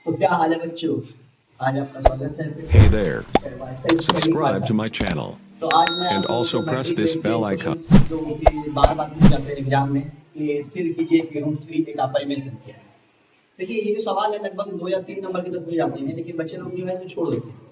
तो क्या हाल है बच्चों? आज आपका स्वागत है फिर से Hey there. Self study Subscribe पर। to my channel तो आज मैं and आप लोगों also को press मैट्रिक this में bell icon. क्वेश्चन जो कि बार बार पूछे जाते हैं एग्जाम में कि सिर कीजिए कि रूट थ्री एक अपरिमेय संख्या है। देखिए ये जो सवाल है लगभग 2 या 3 नंबर के तक हो जाते हैं, लेकिन बच्चे लोग जो है तो छोड़ देते हैं।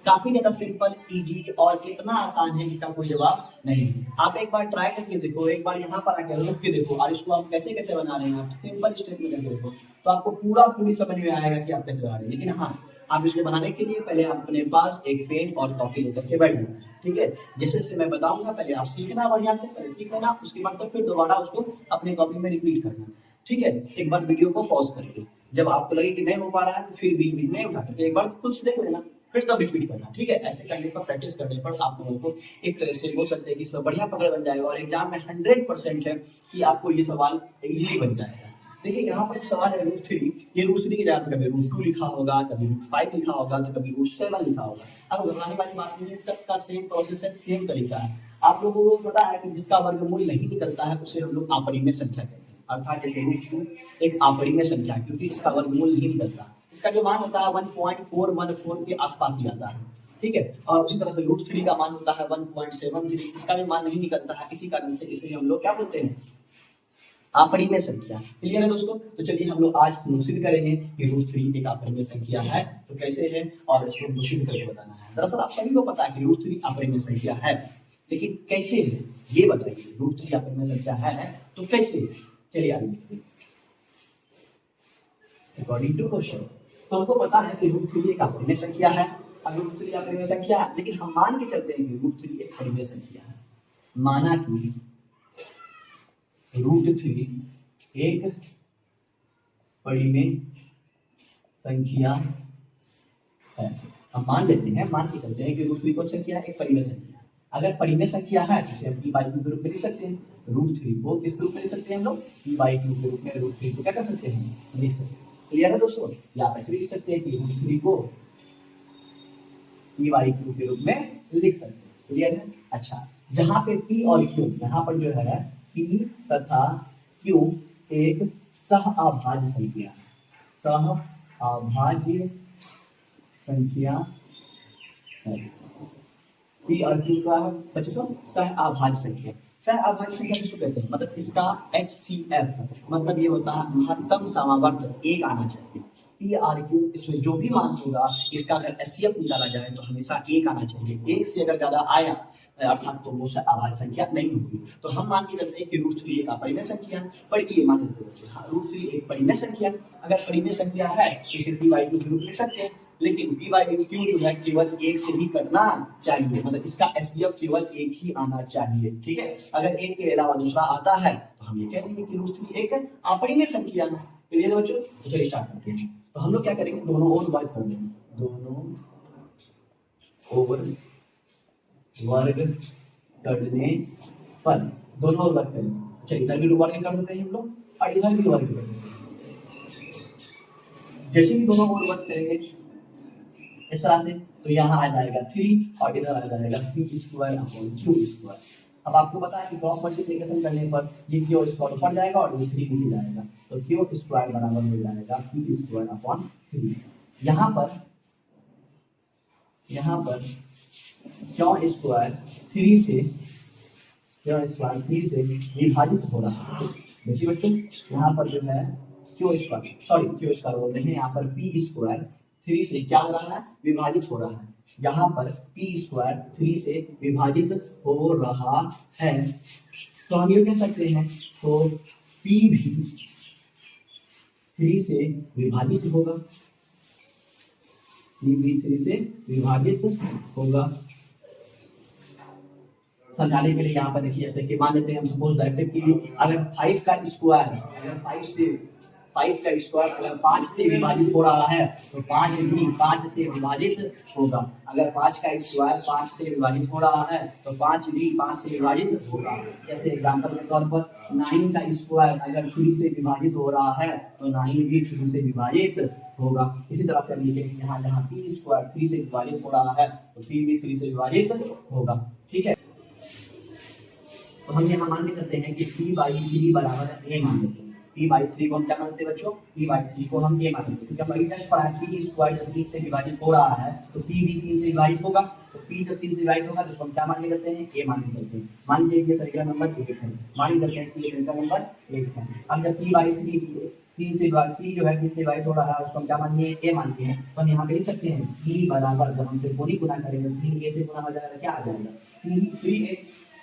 काफी ज्यादा सिंपल, इजी और इतना आसान है जिसका कोई जवाब नहीं है। आप एक बार ट्राई करके देखो, एक बार यहाँ पर आके रुक के देखो और इसको आप कैसे कैसे बना रहे हैं, आप सिंपल स्टेप में करके देखो तो आपको पूरी समझ में आएगा कि आप कैसे बना रहे हैं। लेकिन हाँ, आप इसको बनाने के लिए पहले आप अपने पास एक पेन और कॉपी लेकर के बैठ जाना, ठीक है। जैसे जैसे मैं बताऊंगा पहले आप सीखना, बढ़िया से पहले सीख लेना, उसके बाद तो फिर दोबारा उसको अपने कॉपी में रिपीट करना, ठीक है। एक बार वीडियो को पॉज करके जब आपको लगे कि नहीं हो पा रहा है तो फिर बीच बीच में उठा करके एक बार खुद से देख लेना, फिर तब रिपीट करना, ठीक है। ऐसे करने पर, प्रैक्टिस करने पर आप लोगों को एक तरह से बोल सकते हैं कि इसमें बढ़िया पकड़ बन जाएगा और एग्जाम में 100% है कि आपको ये सवाल इजीली बन जाएगा। देखिए यहाँ पर सवाल है रूट थ्री, ये रूट थ्री की जगह पर कभी रूट टू लिखा होगा, कभी रूट फाइव लिखा होगा, तो कभी रूट सेवन लिखा होगा। अब घबराने वाली बात नहीं है, सबका सेम प्रोसेस है, सेम तरीका है। आप लोगों को पता है कि जिसका वर्गमूल नहीं निकलता है उसे हम लोग अपरिमेय संख्या कहते हैं, अर्थात जैसे रूट टू एक अपरिमेय संख्या है क्योंकि इसका वर्गमूल नहीं निकलता, इसका जो मान होता है 1.414 के आसपास ही आता है, ठीक है। और उसी तरह से रूट थ्री का मान होता है 1.73, इसका भी मान नहीं निकलता है, इसी कारण से इसे हम लोग क्या बोलते हैं, अपरिमेय संख्या। क्लियर है दोस्तों? तो चलिए हम लोग आज सिद्ध करेंगे कि रूट थ्री एक अपरिमेय संख्या है, तो कैसे है और इसको सिद्ध करके बताना है। दरअसल आप सभी को पता है कि रूट थ्री अपरिमेय संख्या है, लेकिन कैसे है ये बताइए। रूट थ्री अपरिमेय संख्या है तो कैसे है? चलिए आगे देखते हैं। अकॉर्डिंग टू क्वेश्चन, तो हमको पता है कि रूट थ्री एक अपरिमेय संख्या है। अब रूट थ्री अपरिमेय संख्या है, लेकिन हम मान के चलते हैं कि रूट थ्री एक परिमेय संख्या है। माना कि रूट थ्री एक परिमेय संख्या है। हम मान लेते हैं, मान के चलते हैं कि रूट थ्री कौन संख्या है, एक परिमेय संख्या है। अगर परिमेय संख्या है तो इसे हम p बाई क्यू के रूप में लिख सकते हैं। रूट थ्री को किस रूप में लिख सकते हैं हम लोग, p बाई क्यू के रूप में रूट थ्री को क्या कर सकते हैं, लिख सकते हैं। क्लियर है दोस्तों? या आप ऐसे भी लिख सकते हैं कि रूट थ्री को p बाई क्यू के रूप में लिख सकते हैं। क्लियर है? अच्छा, जहां पे p और q, यहाँ पर जो है p तथा q एक सहअभाज्य संख्या, सहअभाज्य संख्या है। p और q का बच्चों सहअभाज्य संख्या, सहअभाज्य संख्या किसको कहते हैं, मतलब इसका HCF मतलब ये होता है महत्तम समावर्त एक आना चाहिए। p और q इसमें जो भी मान होगा इसका अगर HCF निकाला जाए तो हमेशा एक आना चाहिए। एक से अगर ज्यादा आया अर्थात तो वो सहअभाज्य संख्या नहीं होगी। तो हम मान के चलते हैं कि रूट थ्री एक अपरिमेय संख्या है, पर ये मान लेते हैं हाँ रूट थ्री एक परिमेय संख्या, अगर परिमेय संख्या है तो इसे p बाई क्यू के रूप में लिख सकते हैं। लेकिन p बाई क्यू जो है केवल एक से ही करना चाहिए, मतलब इसका एचसीएफ केवल एक ही आना चाहिए, ठीक है। अगर एक के अलावा दूसरा आता है तो हम ये कह देंगे कि रूट थ्री एक अपरिमेय संख्या है। क्लियर है बच्चों? तो चलिए स्टार्ट करते हैं। तो हम लोग क्या करेंगे, दोनों ओर वर्ग कर देंगे, दोनों ओर वर्ग करने पर दोनों ओर वर्ग करेंगे। चलिए इधर भी वर्ग कर देते हैं हम लोग और इधर भी वर्ग कर देते हैं। जैसे भी दोनों ओर वर्ग करेंगे इस तरह से तो यहाँ आ जाएगा 3 और इधर आ जाएगा p square upon q square. अब आपको पता है कि क्रॉस मल्टीप्लिकेशन करने पर ये q स्क्वायर ऊपर जाएगा और ये 3 नीचे जाएगा, तो q स्क्वायर बराबर हो जाएगा p स्क्वायर अपॉन 3। यहाँ पर q स्क्वायर 3 से विभाजित हो रहा है। देखिए बच्चों यहाँ पर जो है q स्क्वायर बोल रहे हैं, यहाँ पर p स्क्वायर 3 से क्या हो रहा है, विभाजित हो रहा है। यहाँ पर p स्क्वायर 3 से विभाजित हो रहा है, तो हम ये कह सकते हैं तो p भी 3 से विभाजित होगा, p भी 3 से विभाजित होगा। समझाने के लिए यहाँ पर देखिए जैसे कि मान लेते हैं हम सपोज डायरेक्ट कि अगर 5 का स्क्वायर अगर 5 का स्क्वायर अगर 5 से विभाजित हो रहा है तो 5 भी 5 से विभाजित होगा। अगर 5 का स्क्वायर 5 से विभाजित हो रहा है तो 5 भी 5 से विभाजित होगा। जैसे एग्जांपल के तौर पर 9 का स्क्वायर अगर 3 से विभाजित हो रहा है तो 9 भी 3 से विभाजित होगा। इसी तरह से हम लिखेंगे यहाँ जहाँ p स्क्वायर 3 से विभाजित हो रहा है तो p भी 3 से विभाजित होगा, ठीक है। तो हम यहाँ मान के चलते हैं कि p बाई 3 बराबर a मान लेते हैं, p बाई 3 को हम क्या मानते हैं बच्चों, p बाई 3 को हम a मानते हैं, क्योंकि हम अभी जस्ट पढ़ा p स्क्वायर जब 3 से विभाजित हो रहा है तो p भी 3 से विभाजित होगा, तो p जब 3 से विभाजित होगा तो उसको हम क्या मान के चलते हैं, a मान के चलते हैं। मान लीजिए ये समीकरण नंबर 1 है, मान लेते हैं कि ये समीकरण नंबर 1 है। अब जब p बाई 3 3 से विभाजित p जो है 3 से विभाजित हो रहा है उसको हम क्या मानिए, a मानते हैं, तो हम यहाँ पे लिख सकते हैं p बराबर, जब हम त्रिकोणीय गुना करेंगे 3a से गुना हो जाएगा, क्या आ जाएगा 3a,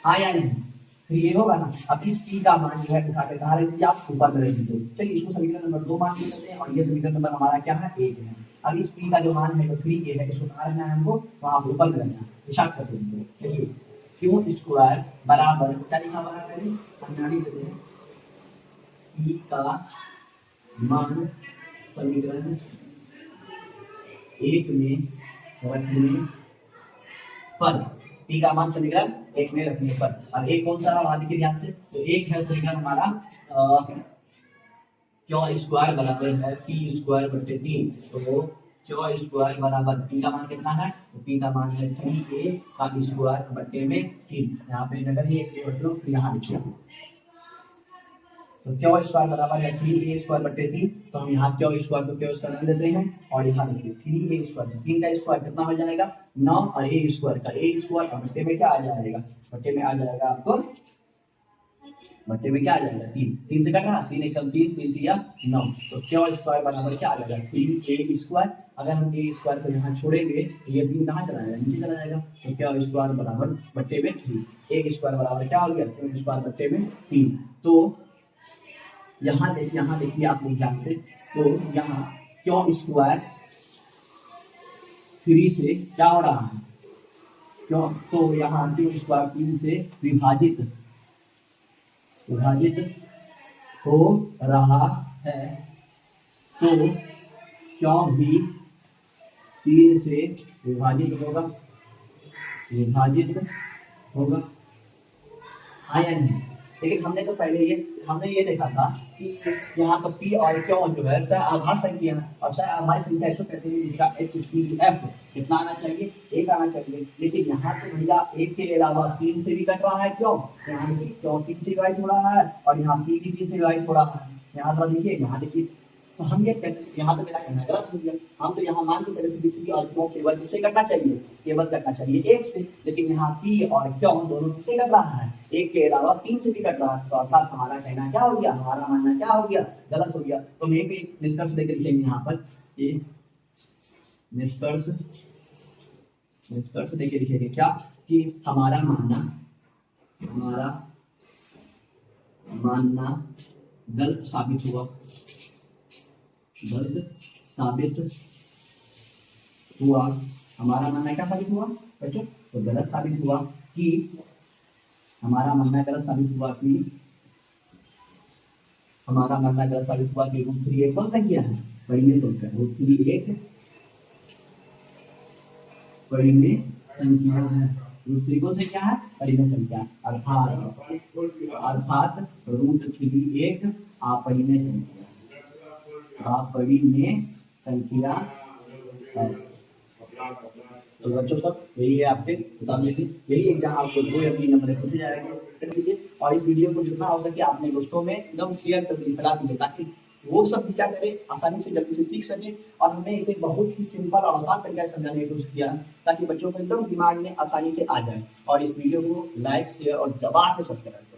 हाँ या नहीं, 3a होगा ना। अब इस p का मान जो है उठा के कहाँ रख दीजिए आप, ऊपर में रख दीजिए। चलिए इसको समीकरण नंबर 2 मान लेते हैं और ये समीकरण नंबर हमारा क्या है, 1 है। अब इस p का जो मान है जो 3a है इसको कहाँ रखना है हमको, वहाँ ऊपर में रखना है, विशाख कर देंगे। चलिए क्यों स्क्वायर बराबर क्या लिखा हुआ है, पहले हम यहाँ लिख देते हैं p का मान समीकरण 1 में रखने पर, p का मान समीकरण 1 में रखने पर, और एक कौन सा रहा देखिए ध्यान से, तो एक है समीकरण हमारा क्यू स्क्वायर बराबर है p स्क्वायर बटे 3, तो क्यू स्क्वायर बराबर p का मान कितना है, तो p का मान है 3a का स्क्वायर बटे में 3, यहाँ पे अगर ये बच्चों यहाँ लिखिए, तो क्यू स्क्वायर बराबर है 3a स्क्वायर बटे 3, तो हम यहाँ क्यू स्क्वायर को क्यू स्क्वायर लिख देते हैं और यहाँ देखिए 3a स्क्वायर, 3 का स्क्वायर कितना हो जाएगा 9, और a स्क्वायर का a स्क्वायर और बटे में क्या आ जाएगा, बटे में आ जाएगा आपको, बटे में क्या आ जाएगा 3, 3 से कटा 3 एकम 3, 3 3 9, तो क्यू स्क्वायर बराबर क्या आ जाएगा 3a स्क्वायर। अगर हम a स्क्वायर को यहाँ छोड़ेंगे तो ये 3 कहाँ चला जाएगा, नीचे चला जाएगा, तो क्यू स्क्वायर बराबर बटे में 3, a स्क्वायर बराबर क्या हो गया क्यू स्क्वायर बटे में 3। तो यहाँ देखिए आप लोग ध्यान से, तो यहाँ क्यू स्क्वायर 3 से क्या हो रहा है, क्यों, तो यहाँ क्यू स्क्वायर 3 से विभाजित हो रहा है, तो क्यों भी 3 से विभाजित होगा, हाँ या नहीं। लेकिन हमने तो पहले हमने ये देखा था कि यहाँ तो p और q जो है आभास संख्या है, और हमारी संख्या इसको कहते हैं जिसका HCF कितना आना चाहिए, 1 आना चाहिए। लेकिन यहाँ तो भैया 1 के अलावा 3 से भी कट रहा है, क्यों, यहाँ देखिए क्यों 3 से डिवाइड हो रहा है और यहाँ p भी 3 से डिवाइड हो रहा है, यहाँ पर देखिए, यहाँ देखिए, तो हम ये कैसे, यहाँ तो मेरा कहना गलत हो गया, हम तो यहाँ मान के चले किसी और क्यों केवल किससे करना चाहिए, केवल करना चाहिए 1 से, लेकिन यहाँ p और क्यों दोनों किससे कट रहा है, 1 के अलावा 3 से भी कट रहा है, तो अर्थात हमारा कहना क्या हो गया, हमारा मानना क्या हो गया, गलत हो गया। तो मैं भी निष्कर्ष लेकर लिखेंगे यहाँ पर, ये निष्कर्ष लेकर लिखेंगे क्या, कि हमारा मानना गलत साबित हुआ, हमारा मानना क्या साबित हुआ बच्चों, तो गलत साबित हुआ कि हमारा मानना गलत साबित हुआ कि रूट 3 एक कौन संख्या है, परिमेय संख्या, रूट 3 एक परिमेय संख्या है, रूट 3 कौन संख्या है, परिमेय संख्या, अर्थात रूट 3 एक अपरिमेय संख्या है। तो बच्चों सब यही है, आपके मुताबिक यही एग्जाम आपको 2 या 3 नंबर पूछे जाएंगे, और इस वीडियो को जितना हो सके अपने दोस्तों में एकदम शेयर कर दीजिए, फैला दीजिए, ताकि वो सब क्या करे, आसानी से जल्दी से सीख सके। और हमने इसे बहुत ही सिंपल और आसान तरीके से समझाने की कोशिश किया है, ताकि बच्चों को एकदम दिमाग में आसानी से आ जाए। और इस वीडियो को लाइक शेयर और दबा के सब्सक्राइब